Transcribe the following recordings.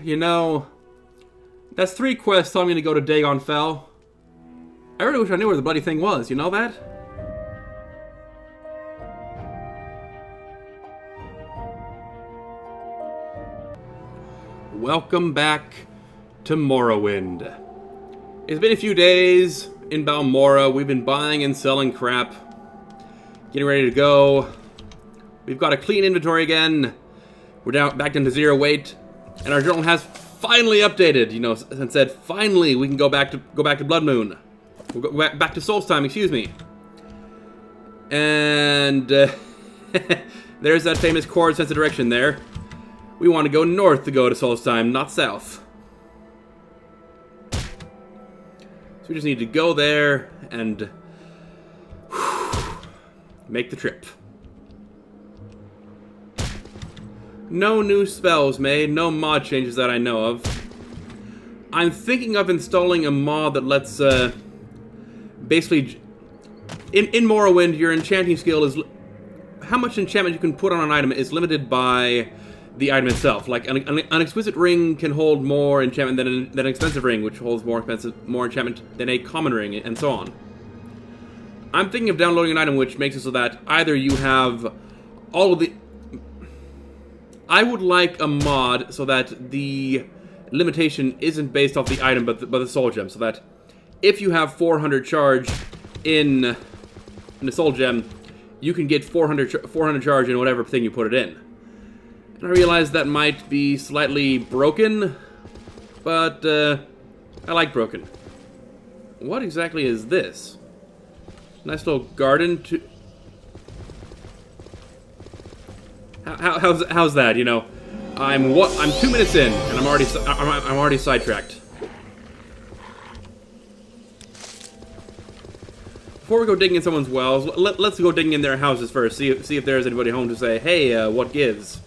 You know, that's 3 quests telling me to go to Dagon Fell. I really wish I knew where the bloody thing was, you know that? Welcome back to Morrowind. It's been a few days in Balmora. We've been buying and selling crap. Getting ready to go. We've got a clean inventory again. We're back down to 0 weight. And our journal has finally updated, you know, and said, finally we can go back to Bloodmoon. We'll go back to Solstheim, excuse me. And there's that famous chord sense of direction there. We want to go north to go to Solstheim, not south. So we just need to go there and make the trip. No new spells made, no mod changes that I know of. I'm thinking of installing a mod that lets, basically, in Morrowind, your enchanting skill is, how much enchantment you can put on an item is limited by the item itself. Like, an exquisite ring can hold more enchantment than an expensive ring, which holds more enchantment than a common ring, and so on. I'm thinking of downloading an item which makes it so that either you have all of the... I would like a mod so that the limitation isn't based off the item but the soul gem, so that if you have 400 charge in the soul gem, you can get 400 charge in whatever thing you put it in. And I realize that might be slightly broken, but I like broken. What exactly is this? Nice little garden to... How's that? You know, I'm 2 minutes in, and I'm already sidetracked. Before we go digging in someone's wells, let's go digging in their houses first. See if there's anybody home to say, hey, what gives?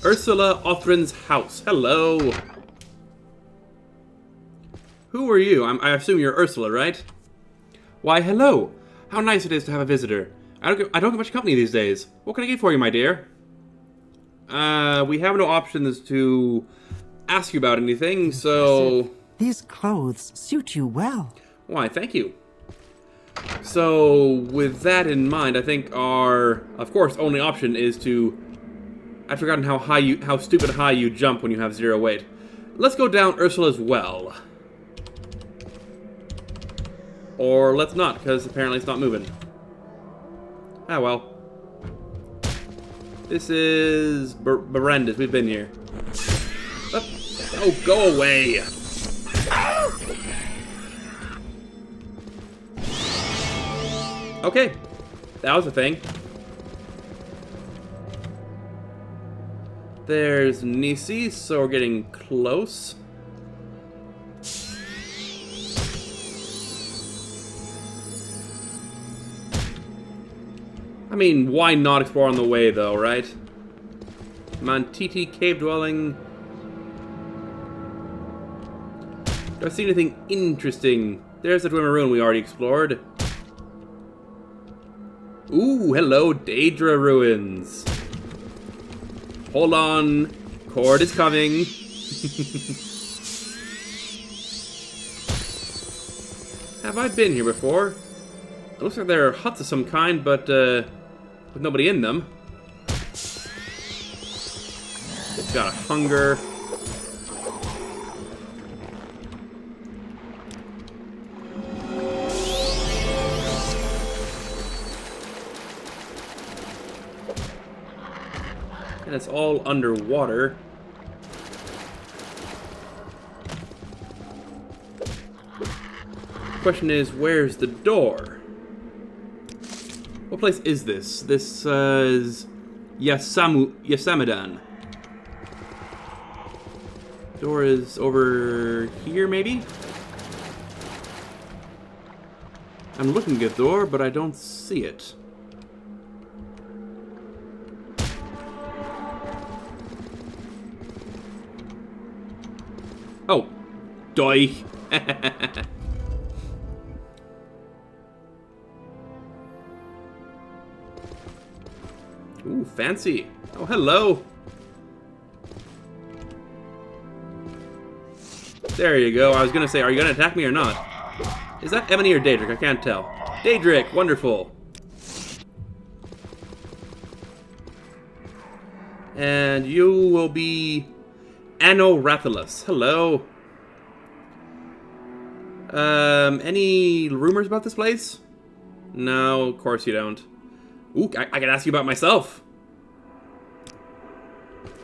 Ursula Othrin's house. Hello. Who are you? I assume you're Ursula, right? Why, hello. How nice it is to have a visitor. I don't get much company these days. What can I get for you, my dear? We have no options to ask you about anything, so... These clothes suit you well. Why, thank you. So, with that in mind, I think our, of course, only option is to... I've forgotten how stupid high you jump when you have 0 weight. Let's go down Ursula's well. Or let's not, because apparently it's not moving. Ah, well. This is Berendis. We've been here. Oh, go away! Okay. That was a thing. There's Nisi, so we're getting close. I mean, why not explore on the way, though, right? Mantiti cave dwelling. Do I see anything interesting? There's the Dwemer ruin we already explored. Ooh, hello, Daedra ruins. Hold on, Cord is coming. Have I been here before? It looks like there are huts of some kind, but with nobody in them. It's got a hunger. And it's all underwater. The question is, where's the door? What place is this? This is Yasamadan. Door is over here, maybe? I'm looking at the door, but I don't see it. Oh, die. Ooh, fancy. Oh, hello. There you go. I was gonna say, are you gonna attack me or not? Is that Ebony or Daedric? I can't tell. Daedric, wonderful. And you will be Anorathilus. Hello. Any rumors about this place? No, of course you don't. Ooh, I can ask you about myself.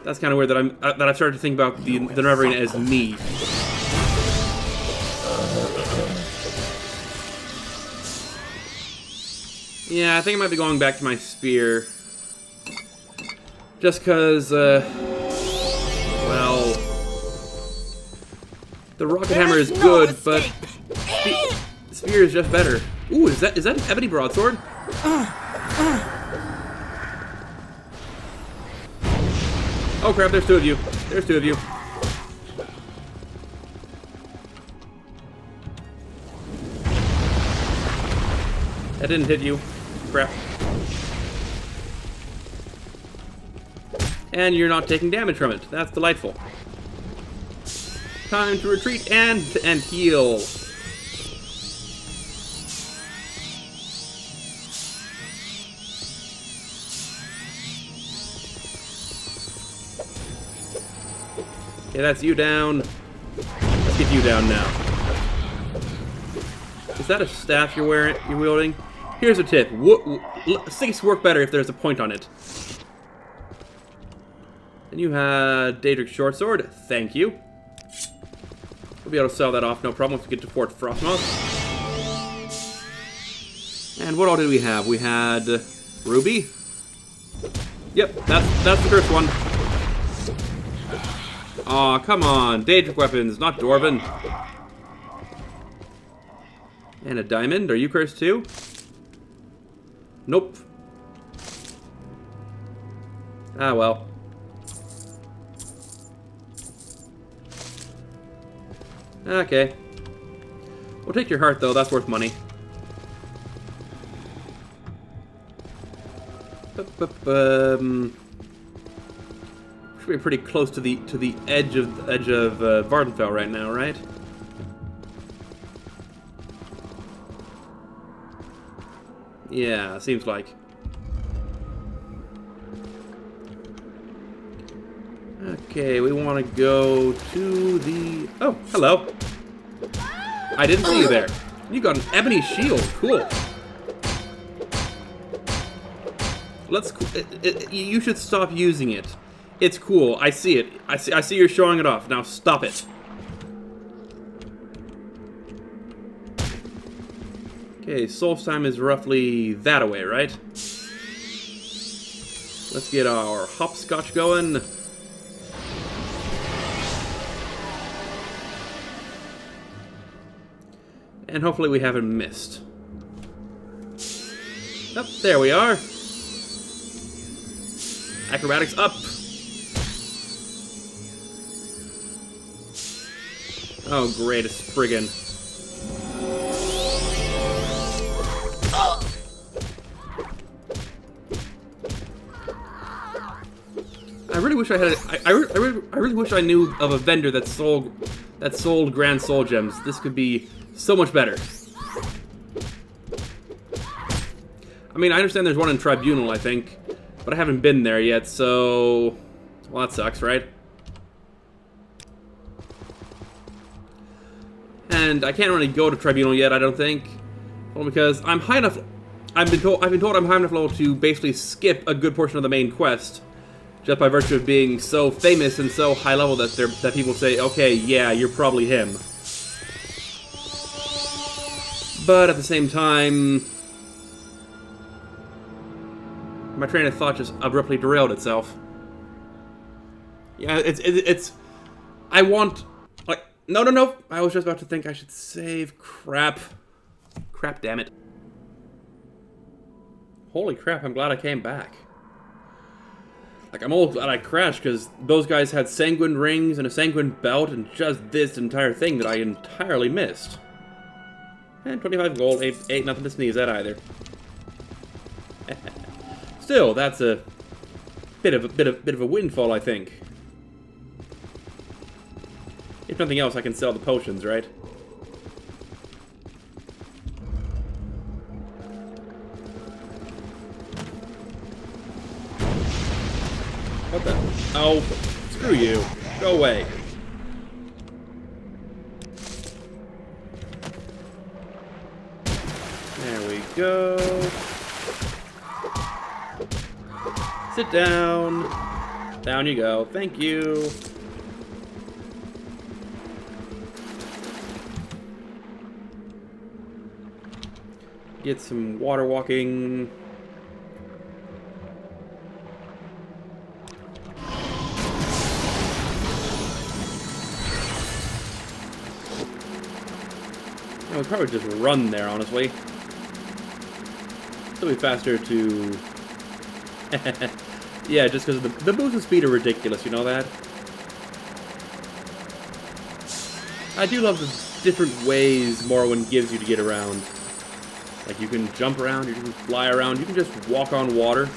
That's kind of weird that I've started to think about the Neverine as me. Yeah, I think I might be going back to my spear. Just because, well, the rocket hammer is good, but spear is just better. Ooh, is that an ebony broadsword? Oh crap, there's two of you. There's two of you. That didn't hit you. Crap. And you're not taking damage from it. That's delightful. Time to retreat and heal. Okay, that's you down. Let's get you down now. Is that a staff you're wielding? Here's a tip. Sticks work better if there's a point on it. And you had Daedric Shortsword. Thank you. We'll be able to sell that off, no problem, once we get to Fort Frostmoth. And what all did we have? We had Ruby. Yep, that's the first one. Aw, come on. Daedric weapons, not Dwarven. And a diamond. Are you cursed too? Nope. Ah, well. Okay. We'll take your heart, though. That's worth money. Should be pretty close to the edge of Vardenfell right now, right? Yeah, seems like. Okay, we want to go to the... Oh, hello. I didn't see you there. You got an ebony shield. Cool. Let's... you should stop using it. It's cool. I see it. I see you're showing it off. Now stop it. Okay, Solstheim is roughly that away, right? Let's get our hopscotch going. And hopefully we haven't missed. Oh, there we are. Acrobatics up. Oh, great, it's friggin'. I really wish I had. I really wish I knew of a vendor that sold Grand Soul Gems. This could be so much better. I mean, I understand there's one in Tribunal, I think, but I haven't been there yet, so... Well, that sucks, right? And I can't really go to Tribunal yet, I don't think. Well, because I'm high enough... I've been told I'm high enough level to basically skip a good portion of the main quest, just by virtue of being so famous and so high level that people say, okay, yeah, you're probably him. But at the same time, my train of thought just abruptly derailed itself. Yeah, it's. I want, like, no. I was just about to think I should save. Crap, damn it. Holy crap! I'm glad I came back. Like, I'm all glad I crashed because those guys had sanguine rings and a sanguine belt and just this entire thing that I entirely missed. And 25 gold ain't nothing to sneeze at either. Still, that's a Bit of a windfall, I think. If nothing else, I can sell the potions, right? What the? Oh, screw you. Go away. There we go. Sit down. Down you go. Thank you. Get some water walking. I would probably just run there, honestly. It'll be faster to... yeah, just because the boost and speed are ridiculous, you know that? I do love the different ways Morrowind gives you to get around. Like, you can jump around, you can fly around, you can just walk on water.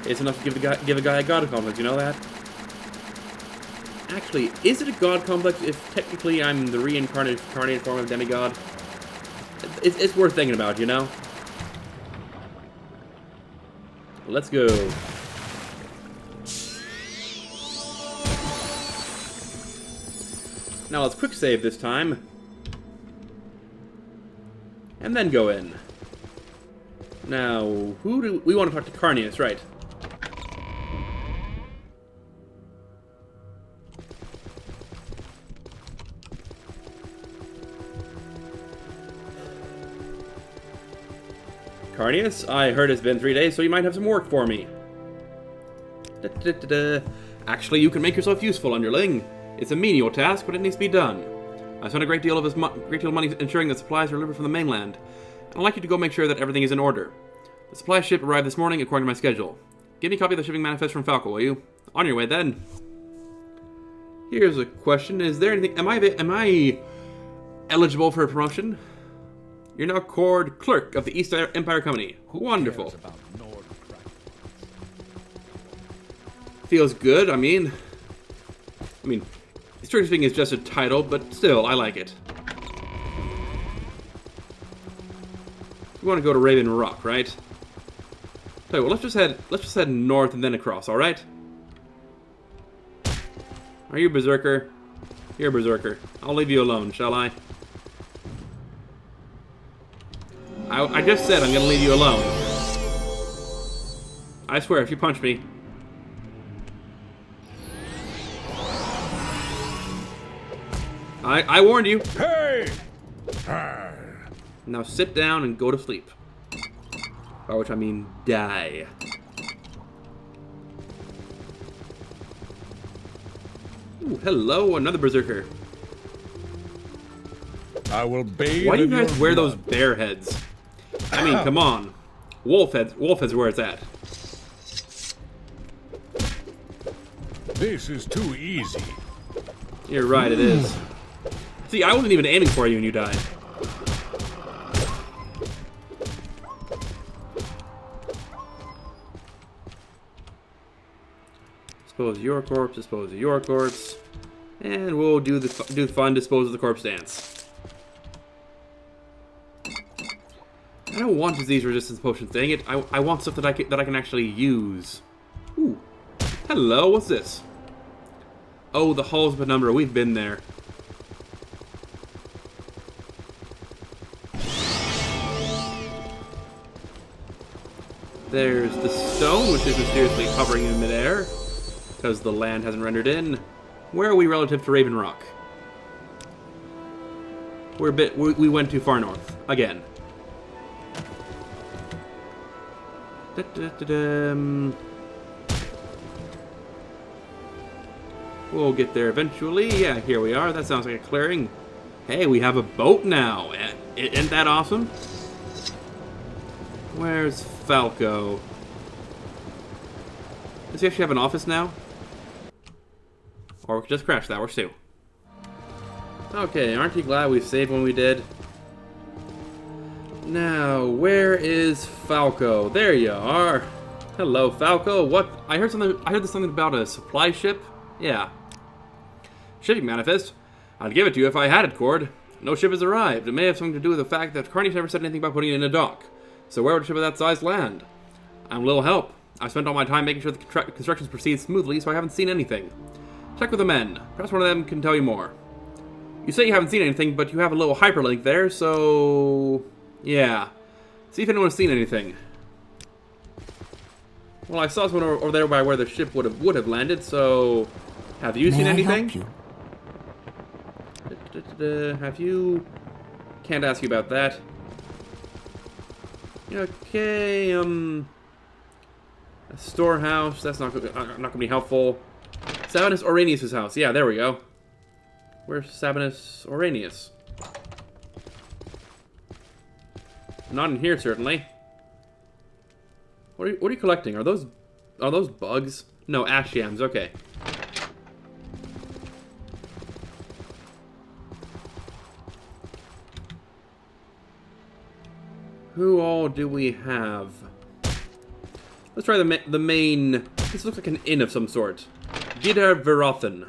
It's enough to give a guy a god complex, you know that? Actually, is it a god complex if technically I'm the reincarnated form of demigod? It's worth thinking about, you know? Let's go. Now let's quick save this time. And then go in. Now, who do we want to talk to? Carnius, right? Carnius, I heard it's been 3 days, so you might have some work for me. Actually, you can make yourself useful, underling. It's a menial task, but it needs to be done. I spent a great deal of money ensuring that supplies are delivered from the mainland. I'd like you to go make sure that everything is in order. The supply ship arrived this morning according to my schedule. Give me a copy of the shipping manifest from Falco, will you? On your way, then. Here's a question. Is there anything... Am I eligible for a promotion? You're now Cord Clerk of the East Empire Company. Wonderful. Feels good, I mean, strictly speaking, it's just a title, but still, I like it. We want to go to Raven Rock, right? Tell you what, let's just head north and then across, all right? Are you a berserker? You're a berserker. I'll leave you alone, shall I? I just said I'm gonna leave you alone. I swear, if you punch me. I warned you. Hey! Now sit down and go to sleep. By which I mean die. Ooh, hello, another berserker. I will bathe. Why do you guys in your wear blood. those bear heads? I mean, come on. Wolf heads are where it's at. This is too easy. You're right, it is. See, I wasn't even aiming for you and you died. Dispose of your corpse, dispose of your corpse. And we'll do the fun dispose of the corpse dance. I don't want disease resistance potions, dang it. I want stuff that I can actually use. Ooh. Hello, what's this? Oh, the Hall's Penumbra. We've been there. There's the stone, which is mysteriously hovering in midair, because the land hasn't rendered in. Where are we relative to Raven Rock? We went too far north. Again. We'll get there eventually. Yeah, here we are. That sounds like a clearing. Hey, we have a boat now. Isn't that awesome? Where's Falco? Does he actually have an office now? Or we could just crash that. Works too. Okay, aren't you glad we saved when we did? Now, where is Falco? There you are. Hello, Falco. What? I heard something. I heard something about a supply ship. Yeah. Shipping manifest. I'd give it to you if I had it, Cord. No ship has arrived. It may have something to do with the fact that Carney's never said anything about putting it in a dock. So where would a ship of that size land? I'm a little help. I've spent all my time making sure the constructions proceed smoothly, so I haven't seen anything. Check with the men. Perhaps one of them can tell you more. You say you haven't seen anything, but you have a little hyperlink there, so... yeah. See if anyone's seen anything. Well, I saw someone over there by where the ship would have landed, so... have you seen anything? Help you? Have you... can't ask you about that. Okay, a storehouse, that's not gonna be helpful. Sabinus Oranius' house, yeah, there we go. Where's Sabinus Oranius? Not in here, certainly. What are you collecting? Are those bugs? No, ash yams, okay. Who all do we have? Let's try the main... this looks like an inn of some sort. Gidar Verothen.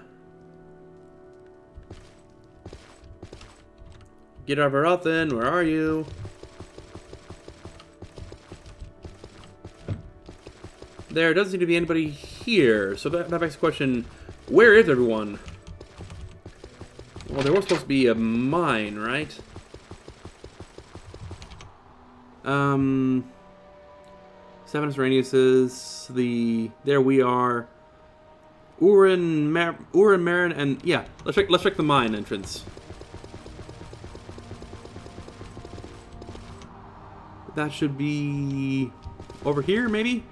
Gidar Verothen, where are you? There doesn't seem to be anybody here, so that begs the question, where is everyone? Well, there was supposed to be a mine, right? Sabinus Oranius's, there we are. Urin, Marin, and yeah, let's check the mine entrance. That should be over here, maybe?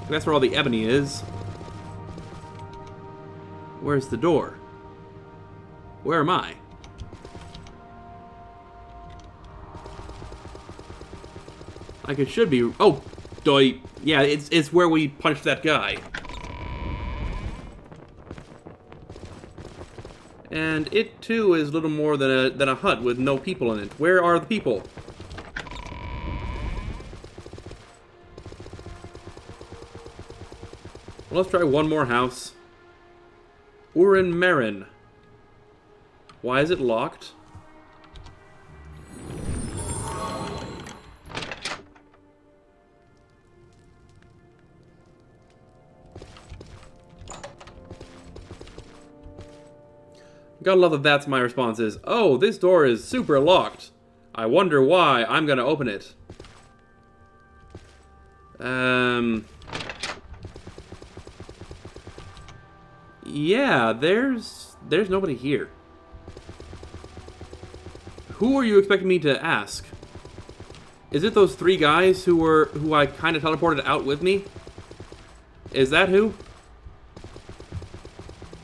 That's where all the ebony is. Where's the door? Where am I? Like it should be. Oh, doy. Yeah, it's where we punched that guy. And it too is little more than a hut with no people in it. Where are the people? Well, let's try one more house. Urin Marin. Why is it locked? Gotta love that that's my response is, oh, this door is super locked. I wonder why. I'm gonna open it. Yeah, there's nobody here. Who are you expecting me to ask? Is it those three guys who I kind of teleported out with me? Is that who?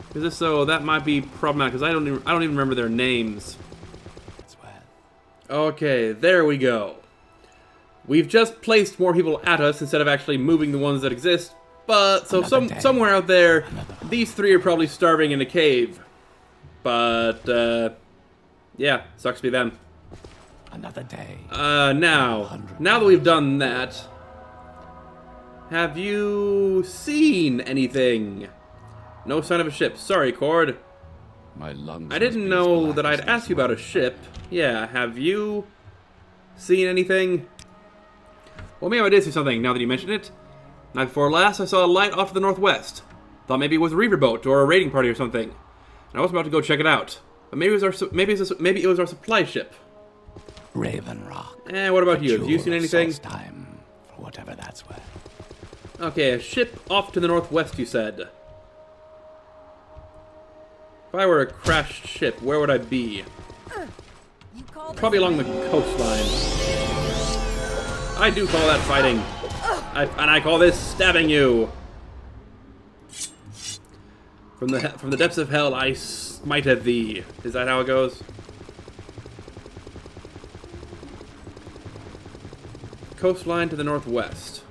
Because if so, that might be problematic, because I don't even remember their names. Okay, there we go. We've just placed more people at us instead of actually moving the ones that exist. But, so somewhere out there, these three are probably starving in a cave. But, yeah, sucks to be them. Another day. Now that we've done that, have you seen anything? No sign of a ship. Sorry, Cord. My lungs. I didn't know that I'd ask you about a ship. Yeah, have you seen anything? Well, maybe I did see something now that you mentioned it. Night before last, I saw a light off to the northwest. Thought maybe it was a reaver boat or a raiding party or something. And I was about to go check it out. But maybe it was our supply ship. Raven Rock. What about you? Have you seen anything? Time for whatever that's worth. Okay, a ship off to the northwest, you said. If I were a crashed ship, where would I be? Probably along the coastline. I do call that fighting. And I call this stabbing you. From the depths of hell, I smited thee. Is that how it goes? Coastline to the northwest.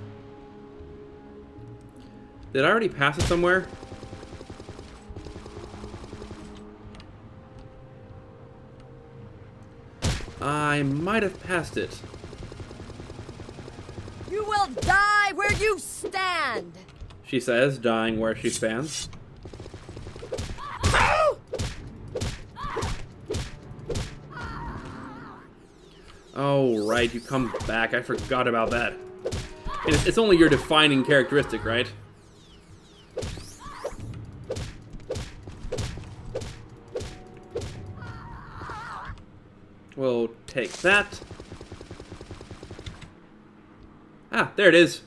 Did I already pass it somewhere? I might have passed it. You will will die where you stand! She says, dying where she stands. Oh, right, you come back. I forgot about that. It's only your defining characteristic, right? We'll take that. Ah, there it is.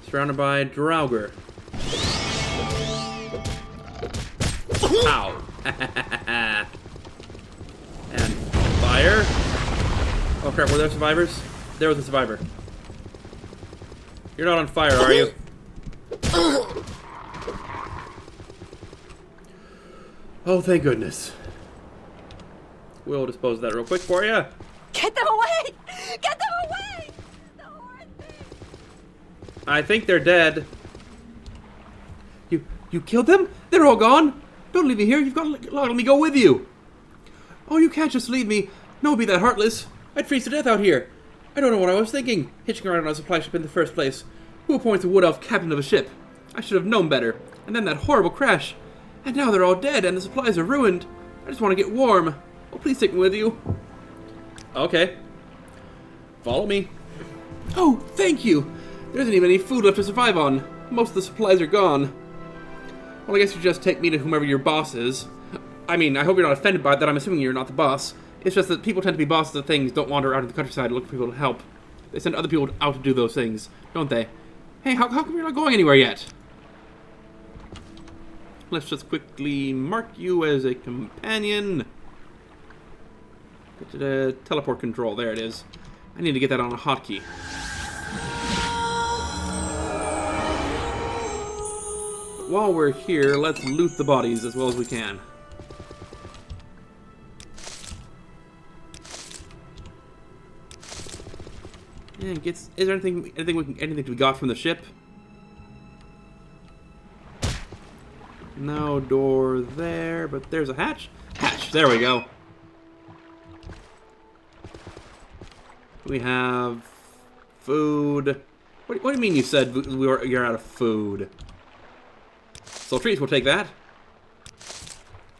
Surrounded by Draugr. Ow. And fire. Oh crap, were there survivors? There was a survivor. You're not on fire, are you? Oh, thank goodness. We'll dispose of that real quick for you. Get them away! Get them away! The horrid thing! I think they're dead. You killed them? They're all gone? Don't leave me here. You've got to let me go with you. Oh, you can't just leave me. No, be that heartless. I'd freeze to death out here. I don't know what I was thinking. Hitching around on a supply ship in the first place. Who appoints a wood elf captain of a ship? I should have known better. And then that horrible crash. And now they're all dead and the supplies are ruined. I just want to get warm. Oh, please take me with you. Okay. Follow me. Oh, thank you. There isn't even any food left to survive on. Most of the supplies are gone. Well, I guess you just take me to whomever your boss is. I mean, I hope you're not offended by that. I'm assuming you're not the boss. It's just that people tend to be bosses of things, don't wander out in the countryside looking for people to help. They send other people out to do those things, don't they? Hey, how come you're not going anywhere yet? Let's just quickly mark you as a companion. Get to the teleport control. There it is. I need to get that on a hotkey. But while we're here, let's loot the bodies as well as we can. And is there anything we got from the ship? No door there, but there's a hatch. Hatch. There we go. We have food. What do you mean you said you're out of food? Sultries, we'll take that.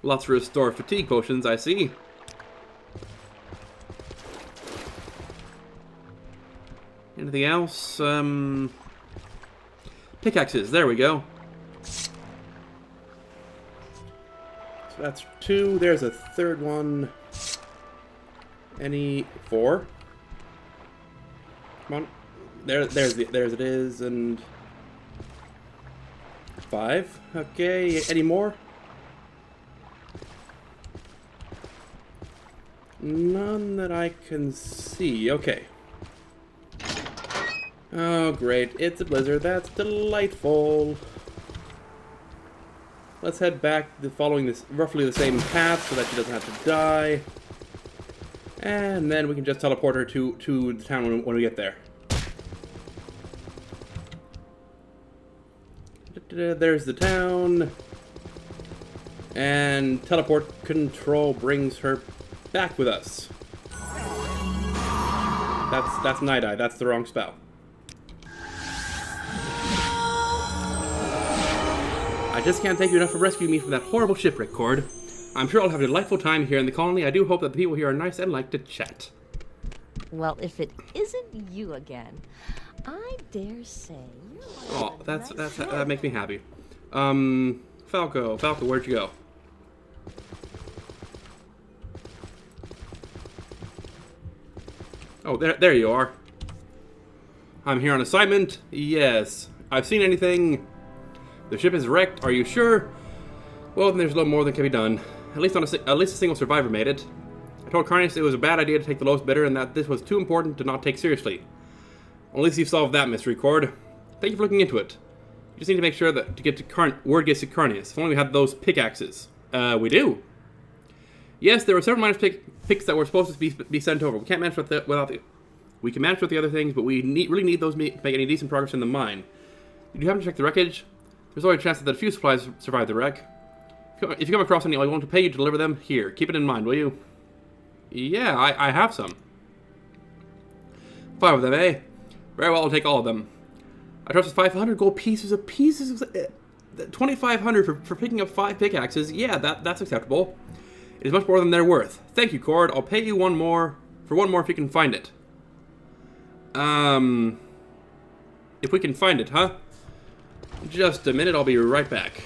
Lots to restore fatigue potions, I see. Anything else? Pickaxes, there we go. So that's 2. There's a third one. Any 4? Come on. There's it is, and 5. Okay, any more? None that I can see. Okay. Oh, great. It's a blizzard. That's delightful. Let's head back following this roughly the same path so that she doesn't have to die. And then we can just teleport her to the town when we get there. There's the town. And teleport control brings her back with us. That's Night Eye. That's the wrong spell. I just can't thank you enough for rescuing me from that horrible shipwreck, Cord. I'm sure I'll have a delightful time here in the colony. I do hope that the people here are nice and like to chat. Well, if it isn't you again, I dare say you're Oh, that makes me happy. Falco, where'd you go? Oh, there you are. I'm here on assignment. Yes. I've seen anything. The ship is wrecked. Are you sure? Well, then there's a little more than can be done. At least a single survivor made it. I told Carnius it was a bad idea to take the lowest bidder and that this was too important to not take seriously. Well, at least you've solved that mystery, Cord. Thank you for looking into it. You just need to make sure that word gets to Carnius. If only we had those pickaxes. We do. Yes, there were several minor picks that were supposed to be sent over. We can't manage without the. We can manage with the other things, but we really need those to make any decent progress in the mine. Did you happen to check the wreckage? There's always a chance that a few supplies survived the wreck. If you come across any, I want to pay you to deliver them. Here, keep it in mind, will you? Yeah, I have some. 5 of them, eh? Very well, I'll take all of them. I trusted 500 gold pieces of pieces. 2,500 for picking up 5 pickaxes. Yeah, that's acceptable. It is much more than they're worth. Thank you, Cord. I'll pay you one more if you can find it. If we can find it, huh? Just a minute, I'll be right back.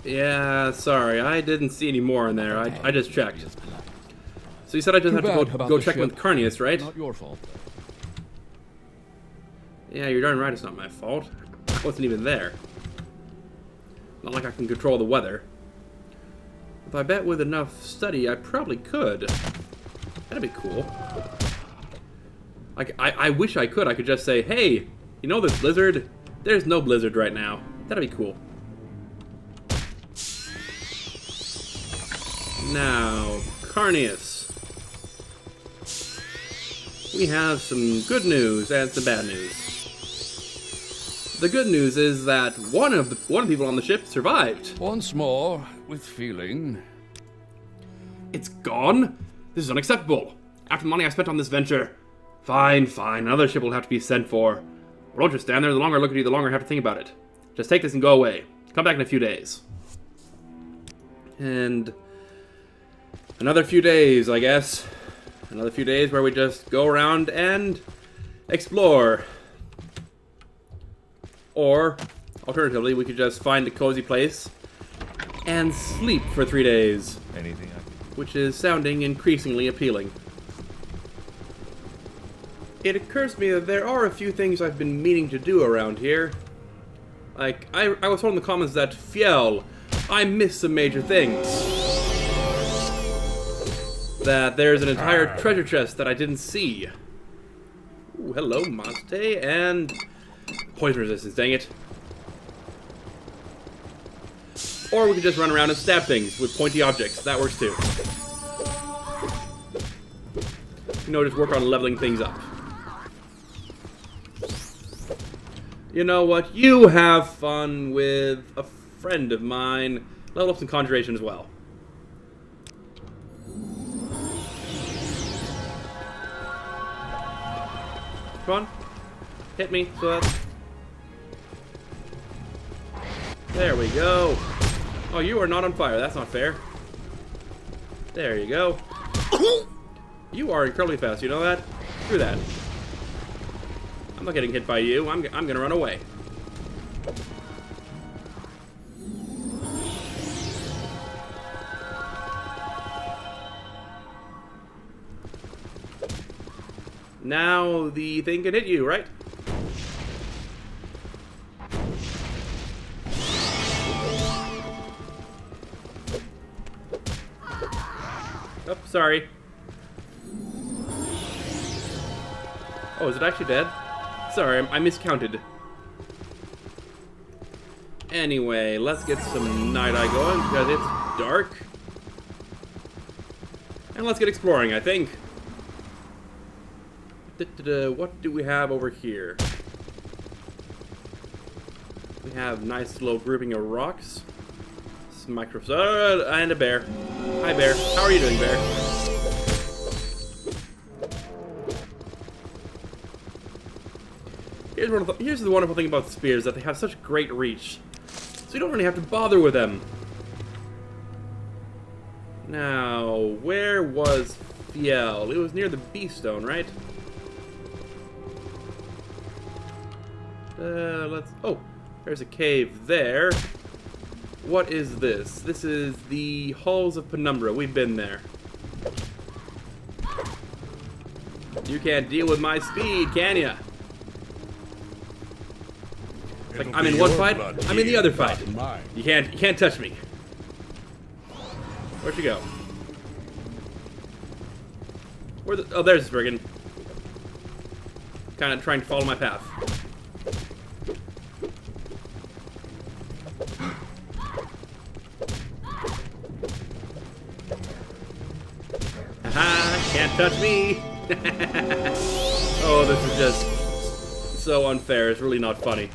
Yeah, sorry, I didn't see any more in there. I just checked. So you said I just have to go check with Carnius, right? Not your fault. Yeah, you're darn right it's not my fault. I wasn't even there. Not like I can control the weather. If I bet with enough study, I probably could. That'd be cool. Like, I wish I could. I could just say, hey, you know this blizzard? There's no blizzard right now. That'd be cool. Now, Carnius. We have some good news and some bad news. The good news is that one of the people on the ship survived. Once more, with feeling. It's gone? This is unacceptable. After the money I spent on this venture. Fine. Another ship will have to be sent for. Well, don't just stand there. The longer I look at you, the longer I have to think about it. Just take this and go away. Come back in a few days. And another few days, I guess. Another few days where we just go around and explore. Or, alternatively, we could just find a cozy place and sleep for 3 days. Anything I can... Which is sounding increasingly appealing. It occurs to me that there are a few things I've been meaning to do around here. Like, I was told in the comments that, Fiel, I missed some major things. That there's an entire treasure chest that I didn't see. Ooh, hello, Monte, and poison resistance, dang it. Or we could just run around and stab things with pointy objects. That works too. You know, just work on leveling things up. You know what? You have fun with a friend of mine. Level up some conjuration as well. Come on. Hit me. So that's... There we go. Oh, you are not on fire. That's not fair. There you go. You are incredibly fast. You know that? Screw that. I'm not getting hit by you. I'm gonna run away. Now the thing can hit you, right? Oh, sorry. Oh, is it actually dead? Sorry, I miscounted. Anyway, let's get some Night Eye going because it's dark. And let's get exploring, I think. What do we have over here? We have nice little grouping of rocks. And a bear. Hi, bear. How are you doing, bear? Here's the wonderful thing about spears, that they have such great reach. So you don't really have to bother with them. Now, where was Fiel? It was near the Beast Stone, right? Oh, there's a cave there. What is this? This is the Halls of Penumbra. We've been there. You can't deal with my speed, can ya? Like, I'm in one fight, I'm in the other fight. You can't touch me. Where'd you go? Oh, there's Regen. Kind of trying to follow my path. Haha, can't touch me. Oh, this is just so unfair. It's really not funny.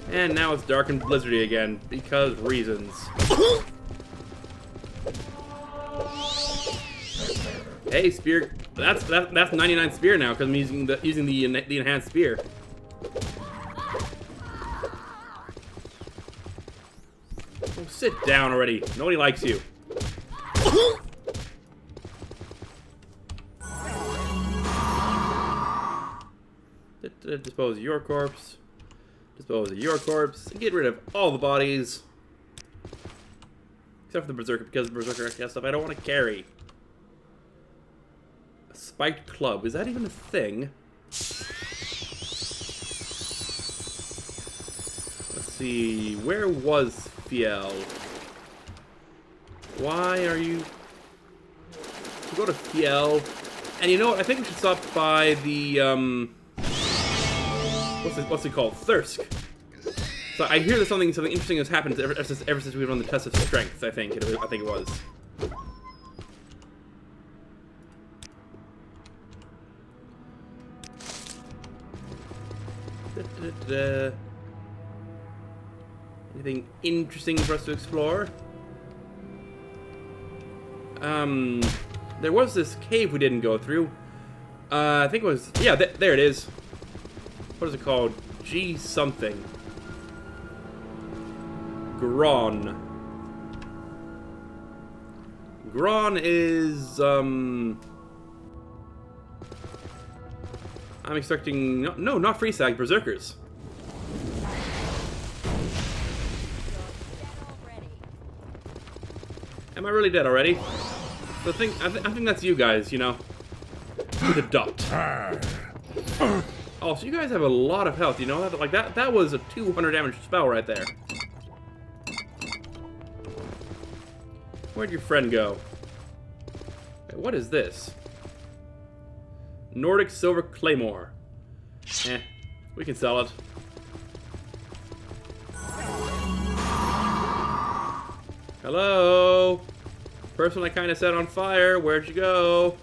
And now it's dark and blizzardy again, because reasons. Hey, spear. That's 99 spear now because I'm using the enhanced spear. Oh, sit down already. Nobody likes you. Dispose of your corpse. Dispose of your corpse. Get rid of all the bodies. Except for the Berserker, because the Berserker actually has stuff I don't want to carry. A spiked club. Is that even a thing? Let's see. Where was Fiel? Why are you... Go to Fiel. And you know what? I think we should stop by the, What's it called? Thirsk. So I hear that something interesting has happened ever since we run the test of strength. I think it was. Anything interesting for us to explore? There was this cave we didn't go through. I think it was... Yeah, there it is. What is it called? G something. Gron. Gron is, I'm expecting... No, not Freesag, Berserkers. Am I really dead already? I think that's you guys, you know. The dot. Oh, so you guys have a lot of health, you know? Like that was a 200 damage spell right there. Where'd your friend go? Wait, what is this? Nordic Silver Claymore. We can sell it. Hello? Person I kind of set on fire, where'd you go?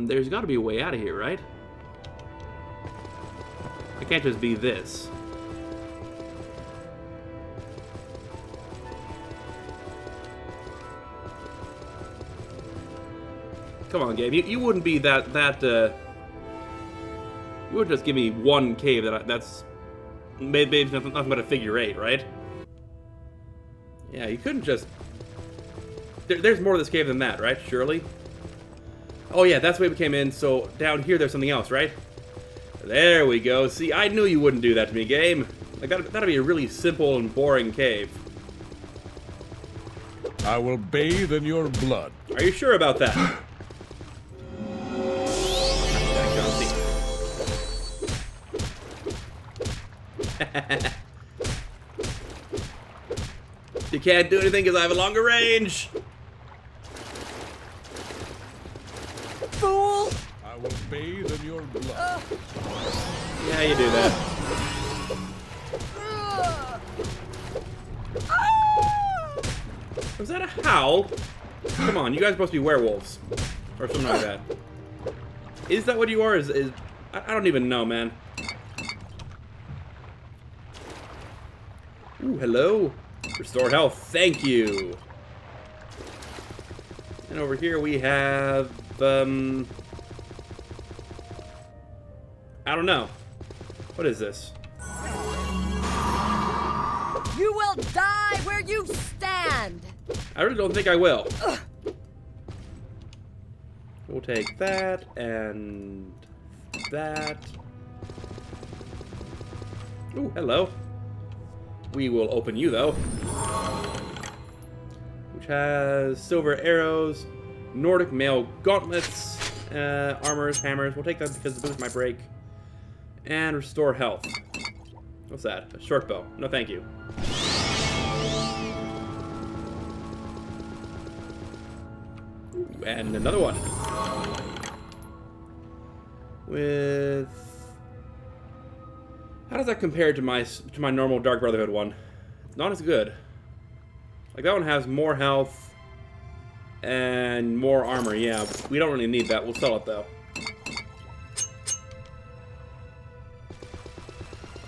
There's got to be a way out of here, right? It can't just be this. Come on, game. You wouldn't be that you would just give me one cave that's maybe nothing but a figure 8, right? Yeah, you couldn't just... There's more to this cave than that, right? Surely? Oh yeah, that's the way we came in, so down here there's something else, right? There we go. See, I knew you wouldn't do that to me, game. Like, that'd be a really simple and boring cave. I will bathe in your blood. Are you sure about that? You can't do anything because I have a longer range. Fool! I will bathe in your blood. Yeah, you do that. Was that a howl? Come on, you guys must be werewolves. Or something like that. Is that what you are? I don't even know, man. Ooh, hello. Restore health, thank you. And over here we have, I don't know. What is this? You will die where you stand! I really don't think I will. Ugh. We'll take that and that. Ooh, hello. We will open you, though. Which has silver arrows, Nordic mail gauntlets, armors, hammers. We'll take that because the boost might break. And restore health. What's that? A short bow. No, thank you. Ooh, and another one. With... How does that compare to my normal Dark Brotherhood one? Not as good. Like, that one has more health and more armor. Yeah, we don't really need that. We'll sell it, though.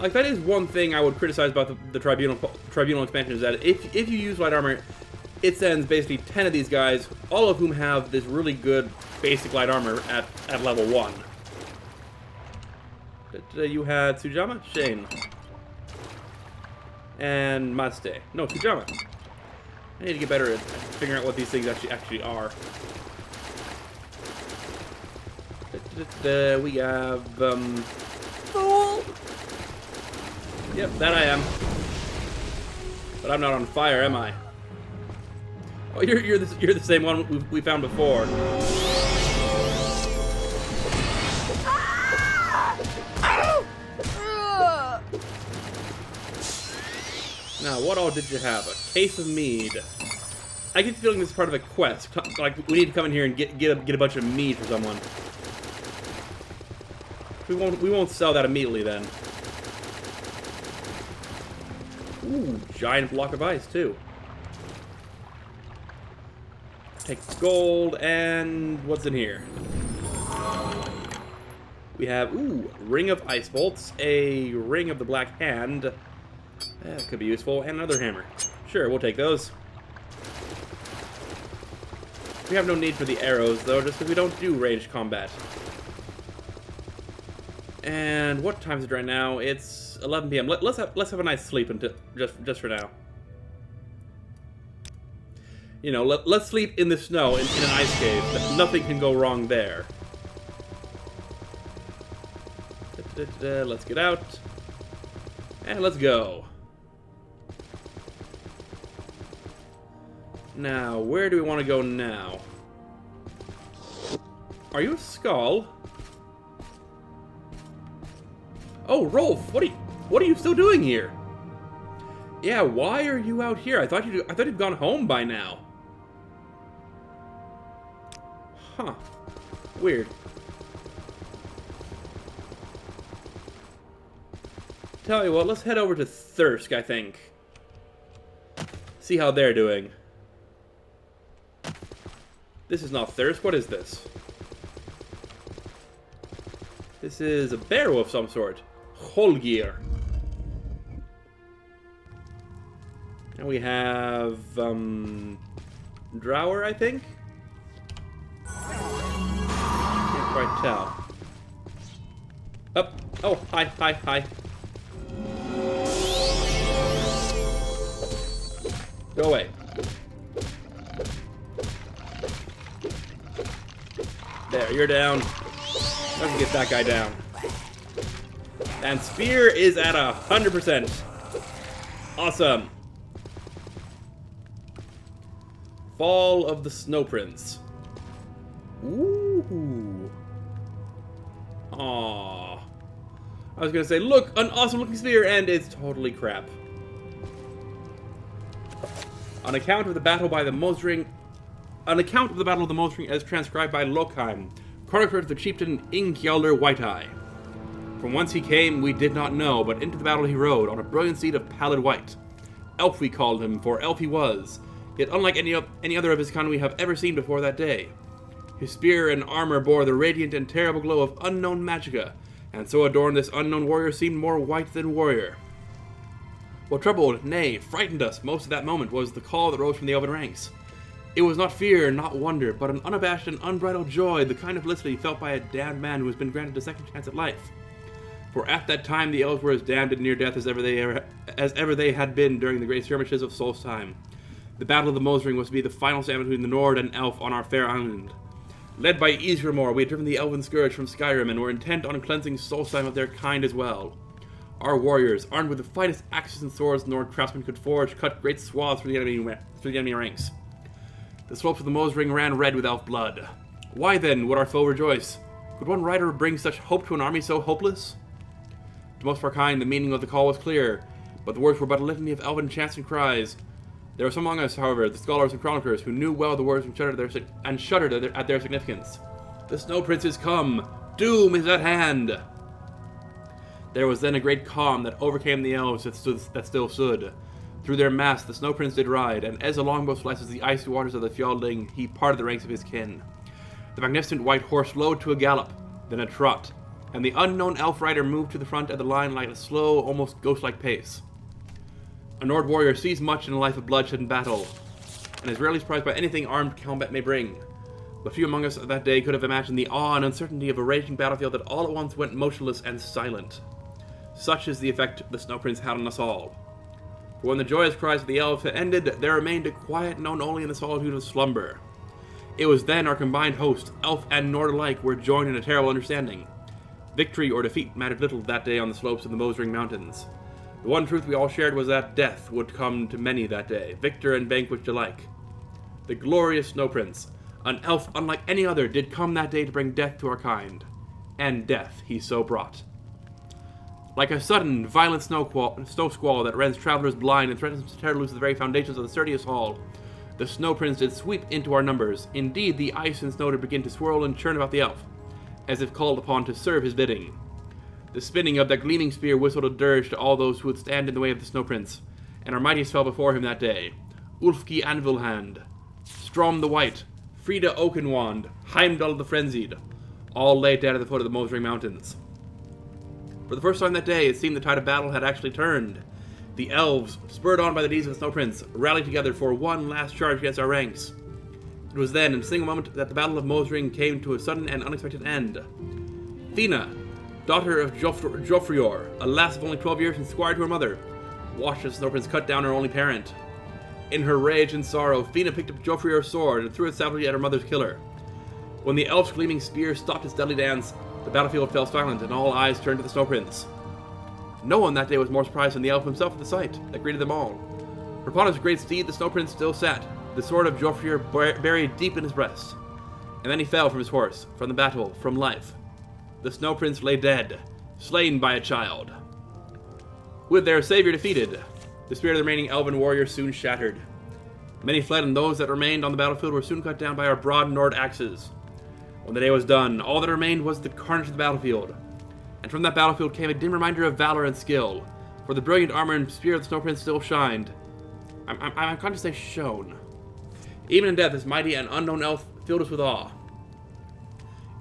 Like, that is one thing I would criticize about the Tribunal expansion, is that if you use light armor, it sends basically 10 of these guys, all of whom have this really good basic light armor at level 1. You had Sujamma? Shane. And Maste. No, Sujamma. I need to get better at figuring out what these things actually are. We have, Fool! Yep, that I am. But I'm not on fire, am I? Oh, you're the same one we found before. Now, what all did you have? A case of mead. I get the feeling this is part of a quest. Like, we need to come in here and get a bunch of mead for someone. We won't sell that immediately then. Ooh, giant block of ice too. Take gold, and what's in here? We have, ooh, ring of ice bolts, a ring of the black hand. That could be useful, and another hammer. Sure, we'll take those. We have no need for the arrows, though, just because we don't do ranged combat. And what time is it right now? It's 11 p.m. Let's have a nice sleep until just for now. You know, let's sleep in the snow in an ice cave. Nothing can go wrong there. Let's get out. And let's go. Now, where do we want to go now? Are you a skull? Oh, Rolf, what are you still doing here? Yeah, why are you out here? I thought you'd gone home by now. Huh. Weird. Tell you what, let's head over to Thirsk, I think. See how they're doing. This is not Thirsk. What is this? This is a barrow of some sort. Holgir. And we have, Drower, I think? Can't quite tell. Up. Oh, hi. Go away. There, you're down. Let's get that guy down. And spear is at 100%. Awesome. Fall of the Snow Prince. Ooh. Aww. I was gonna say, look, an awesome looking spear, and it's totally crap. On account of the battle of the Mosring as transcribed by Lokheim, chronicler of the chieftain Ingjaldur White-Eye. From whence he came, we did not know, but into the battle he rode, on a brilliant steed of pallid white. Elf we called him, for elf he was, yet unlike any other of his kind we have ever seen before that day. His spear and armor bore the radiant and terrible glow of unknown Magicka, and so adorned this unknown warrior seemed more white than warrior. What troubled, nay, frightened us most at that moment was the call that rose from the elven ranks. It was not fear, not wonder, but an unabashed and unbridled joy, the kind of felicity felt by a damned man who has been granted a second chance at life. For at that time the elves were as damned and near death as ever they had been during the great skirmishes of Solstheim. The Battle of the Mosring was to be the final stand between the Nord and Elf on our fair island. Led by Ysgramor, we had driven the Elven Scourge from Skyrim and were intent on cleansing Solstheim of their kind as well. Our warriors, armed with the finest axes and swords the Nord craftsmen could forge, cut great swaths through the enemy ranks. The slopes of the Mosring ran red with elf blood. Why then would our foe rejoice? Could one rider bring such hope to an army so hopeless? To most of our kind, the meaning of the call was clear, but the words were but a litany of elven chants and cries. There were some among us, however, the scholars and chroniclers, who knew well the words and shuddered at their significance. The Snow Prince is come! Doom is at hand! There was then a great calm that overcame the elves that still stood. Through their mass the Snow Prince did ride, and as a longbow slices the icy waters of the Fjölding, he parted the ranks of his kin. The magnificent white horse slowed to a gallop, then a trot. and the unknown elf rider moved to the front of the line like a slow, almost ghost-like pace. A Nord warrior sees much in a life of bloodshed and battle, and is rarely surprised by anything armed combat may bring. But few among us that day could have imagined the awe and uncertainty of a raging battlefield that all at once went motionless and silent. Such is the effect the Snow Prince had on us all. For when the joyous cries of the elves had ended, there remained a quiet known only in the solitude of slumber. It was then our combined host, elf and Nord alike, were joined in a terrible understanding. Victory or defeat mattered little that day on the slopes of the Mosring Mountains. The one truth we all shared was that death would come to many that day, victor and vanquished alike. The glorious Snow Prince, an elf unlike any other, did come that day to bring death to our kind. And death he so brought. Like a sudden, violent snow squall that rends travelers blind and threatens to tear loose the very foundations of the sturdiest hall, the Snow Prince did sweep into our numbers. Indeed, the ice and snow did begin to swirl and churn about the elf, as if called upon to serve his bidding. The spinning of that gleaming spear whistled a dirge to all those who would stand in the way of the Snow Prince, and our mightiest fell before him that day. Ulfki Anvilhand, Strom the White, Frida Oakenwand, Heimdall the Frenzied, all lay dead at the foot of the Mosring Mountains. For the first time that day, it seemed the tide of battle had actually turned. The elves, spurred on by the deeds of the Snow Prince, rallied together for one last charge against our ranks. It was then, in a single moment, that the Battle of Mosring came to a sudden and unexpected end. Thena, daughter of Jofrior, a lass of only 12 years and squire to her mother, watched as the Snow Prince cut down her only parent. In her rage and sorrow, Thena picked up Jofrior's sword and threw it savagely at her mother's killer. When the elf's gleaming spear stopped its deadly dance, the battlefield fell silent and all eyes turned to the Snow Prince. No one that day was more surprised than the elf himself at the sight that greeted them all. For upon his great steed the Snow Prince still sat, the sword of Jofrior buried deep in his breast. And then he fell from his horse, from the battle, from life. The Snow Prince lay dead, slain by a child. With their savior defeated, the spirit of the remaining elven warriors soon shattered. Many fled, and those that remained on the battlefield were soon cut down by our broad Nord axes. When the day was done, all that remained was the carnage of the battlefield. And from that battlefield came a dim reminder of valor and skill, for the brilliant armor and spear of the Snow Prince still shined. I'm going to say shone. Even in death, this mighty and unknown elf filled us with awe.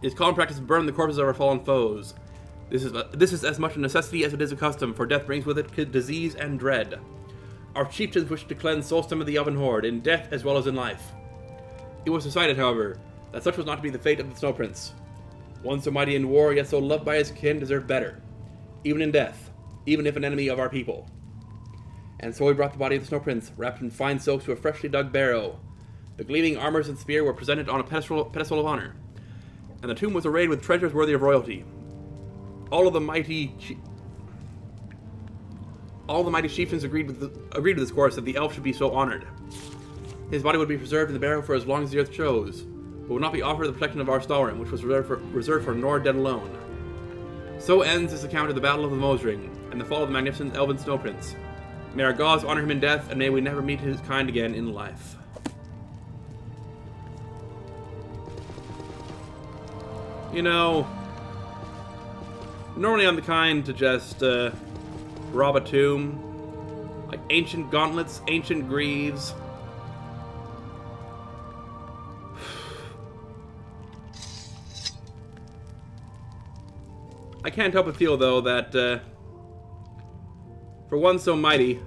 It is common practice to burn the corpses of our fallen foes. This is as much a necessity as it is a custom, for death brings with it disease and dread. Our chieftains wished to cleanse Solstem of the elven horde, in death as well as in life. It was decided, however, that such was not to be the fate of the Snow Prince. One so mighty in war, yet so loved by his kin, deserved better, even in death, even if an enemy of our people. And so we brought the body of the Snow Prince, wrapped in fine silks, to a freshly dug barrow. The gleaming armors and spear were presented on a pedestal of honor, and the tomb was arrayed with treasures worthy of royalty. All the mighty chieftains agreed with this course that the elf should be so honored. His body would be preserved in the barrow for as long as the earth chose, but would not be offered the protection of our Stalrim, which was reserved for Nord dead alone. So ends this account of the Battle of the Mosring, and the fall of the magnificent elven Snow Prince. May our gods honor him in death, and may we never meet his kind again in life. You know, normally I'm the kind to just rob a tomb, like ancient gauntlets, ancient greaves. I can't help but feel, though, that for one so mighty,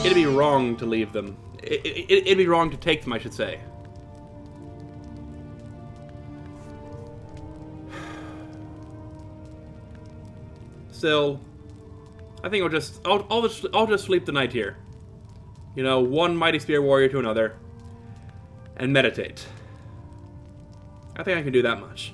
it'd be wrong to leave them. It'd be wrong to take them, I should say. Still, I think I'll just sleep the night here. You know, one mighty spear warrior to another, and meditate. I think I can do that much.